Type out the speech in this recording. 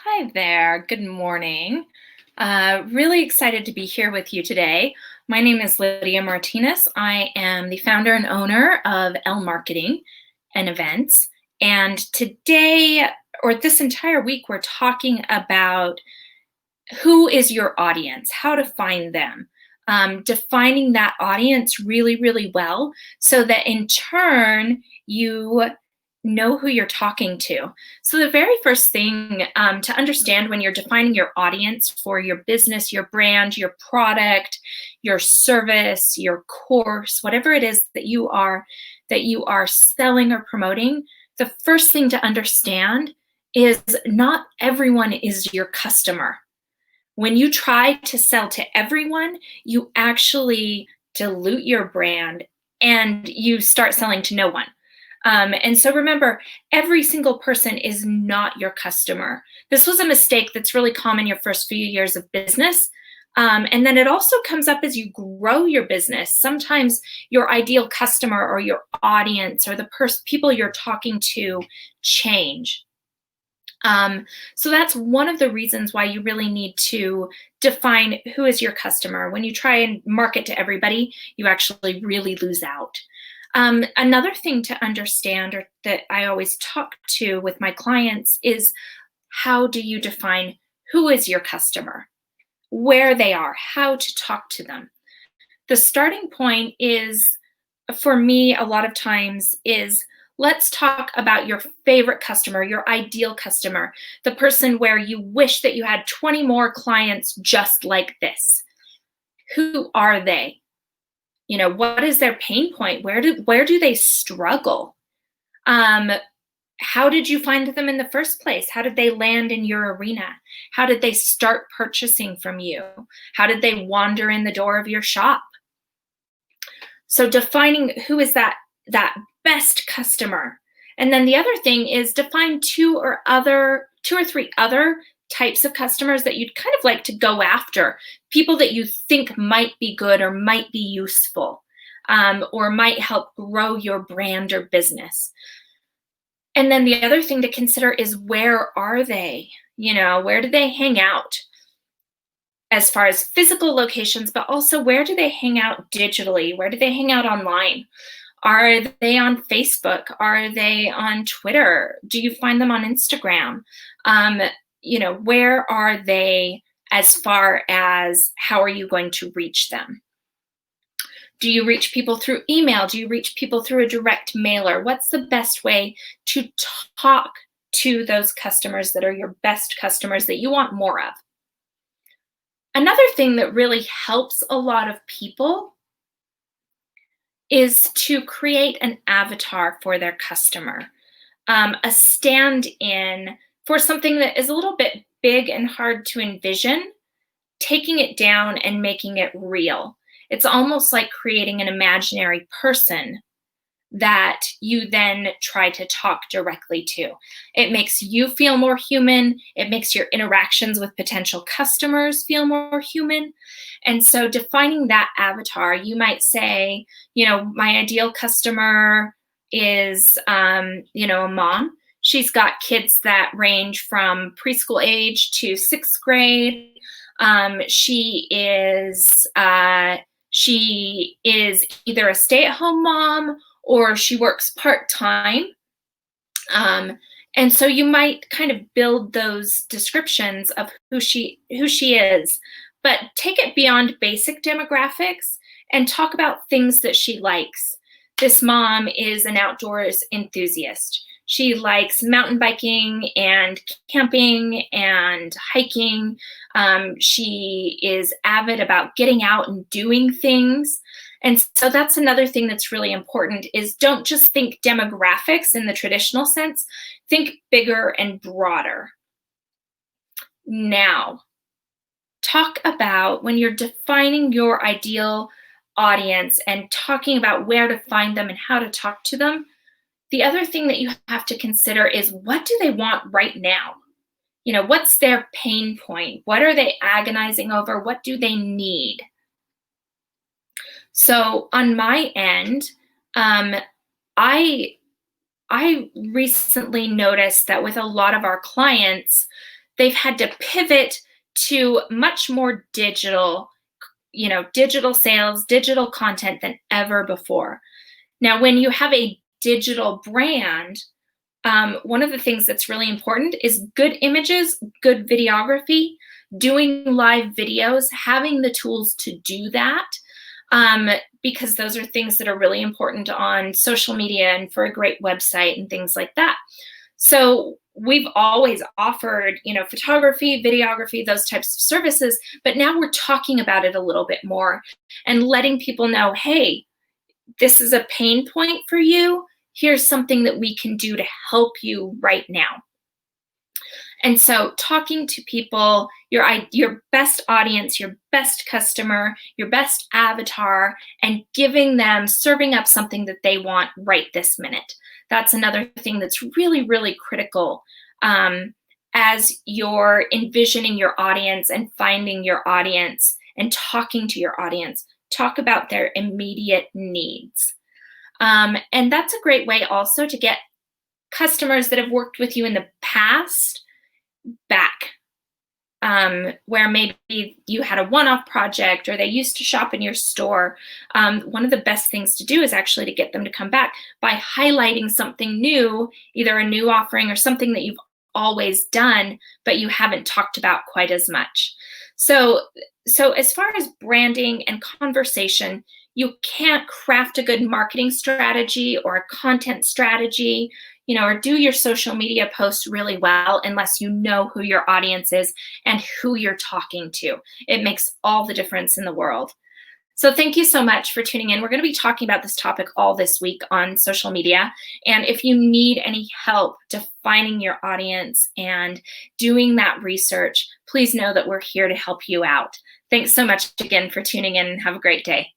Hi there. Good morning. Really excited to be here with you today. My name is Lydia Martinez. I am the founder and owner of Elle Marketing and Events. And today, or this entire week, we're talking about who is your audience, how to find them, defining that audience really, really well so that in turn, you know who you're talking to. So, the very first thing to understand when you're defining your audience for your business, your brand, your product, your service, your course, whatever it is that you are selling or promoting, the first thing to understand is not everyone is your customer. When you try to sell to everyone, you actually dilute your brand and you start selling to no one. And so remember, every single person is not your customer. This was a mistake that's really common your first few years of business. And then it also comes up as you grow your business. Sometimes your ideal customer or your audience or the people you're talking to change. So that's one of the reasons why you really need to define who is your customer. When you try and market to everybody, you actually really lose out. Another thing to understand, or that I always talk to with my clients, is how do you define who is your customer, where they are, how to talk to them. The starting point is, for me, a lot of times is, let's talk about your favorite customer, your ideal customer, the person where you wish that you had 20 more clients just like this. Who are they? What is their pain point? Where do they struggle? How did you find them in the first place? How did they land in your arena? How did they start purchasing from you? How did they wander in the door of your shop? So defining who is that best customer. And then the other thing is define two or three other types of customers that you'd kind of like to go after, people that you think might be good or might be useful, or might help grow your brand or business. And then the other thing to consider is, where are they? Where do they hang out? As far as physical locations, but also where do they hang out digitally? Where do they hang out online? Are they on Facebook? Are they on Twitter? Do you find them on Instagram? Where are they as far as how are you going to reach them? Do you reach people through email? Do you reach people through a direct mailer? What's the best way to talk to those customers that are your best customers that you want more of? Another thing that really helps a lot of people is to create an avatar for their customer, a stand-in for something that is a little bit big and hard to envision, taking it down and making it real. It's almost like creating an imaginary person that you then try to talk directly to. It makes you feel more human. It makes your interactions with potential customers feel more human. And so defining that avatar, you might say, my ideal customer is, a mom. She's got kids that range from preschool age to sixth grade. She is either a stay-at-home mom or she works part-time. And so you might kind of build those descriptions of who she is, but take it beyond basic demographics and talk about things that she likes. This mom is an outdoors enthusiast. She likes mountain biking and camping and hiking. She is avid about getting out and doing things. And so that's another thing that's really important, is don't just think demographics in the traditional sense, think bigger and broader. Now, talk about, when you're defining your ideal audience and talking about where to find them and how to talk to them, the other thing that you have to consider is, what do they want right now? What's their pain point? What are they agonizing over? What do they need? So on my end, I recently noticed that with a lot of our clients, they've had to pivot to much more digital, digital sales, digital content than ever before. Now, when you have a digital brand, one of the things that's really important is good images, good videography, doing live videos, having the tools to do that, because those are things that are really important on social media and for a great website and things like that. So we've always offered, photography, videography, those types of services, but now we're talking about it a little bit more and letting people know, hey, this is a pain point for you. Here's something that we can do to help you right now. And so talking to people, your best audience, your best customer, your best avatar, and serving up something that they want right this minute. That's another thing that's really, really critical as you're envisioning your audience and finding your audience and talking to your audience. Talk about their immediate needs. And that's a great way also to get customers that have worked with you in the past back, where maybe you had a one-off project or they used to shop in your store. One of the best things to do is actually to get them to come back by highlighting something new, either a new offering or something that you've always done, but you haven't talked about quite as much. So as far as branding and conversation, you can't craft a good marketing strategy or a content strategy, or do your social media posts really well unless you know who your audience is and who you're talking to. It makes all the difference in the world. So thank you so much for tuning in. We're going to be talking about this topic all this week on social media. And if you need any help defining your audience and doing that research, please know that we're here to help you out. Thanks so much again for tuning in and have a great day.